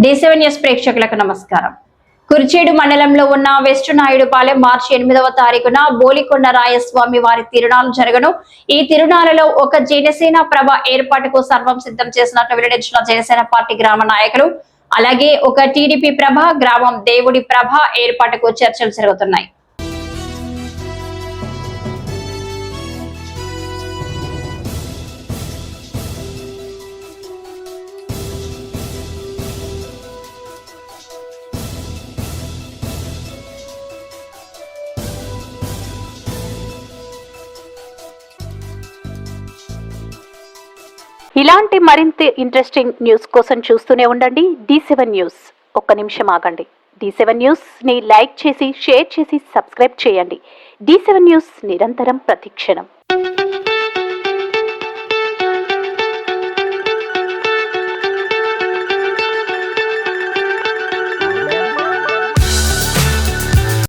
D7 news ప్రేక్షకులకు నమస్కారం. కుర్చేడు మండలంలో ఉన్న వెస్ట్ నాయుడుపాలెం మార్చి 8వ తారీఖున బోలికొండ రాయస్వామి వారి తిరునాళ్లు జరగను. ఈ తిరునాళ్లలో ఒక జనసేన ప్రభ ఏర్పాటుకు సర్వం సిద్ధం చేసినట్లు వెల్లడించిన జనసేన పార్టీ గ్రామ నాయకులు, అలాగే ఒక టీడీపీ ప్రభ, గ్రామం దేవుడి ప్రభ ఏర్పాటుకు చర్చలు జరుగుతున్నాయి. ఇలాంటి మరింత ఇంట్రెస్టింగ్ న్యూస్ కోసం చూస్తూనే ఉండండి D7 న్యూస్. ఒక్క నిమిషం ఆగండి. D7 న్యూస్ ని లైక్ చేసి, షేర్ చేసి, సబ్స్క్రైబ్ చేయండి. D7 న్యూస్ నిరంతరం ప్రతిక్షణం.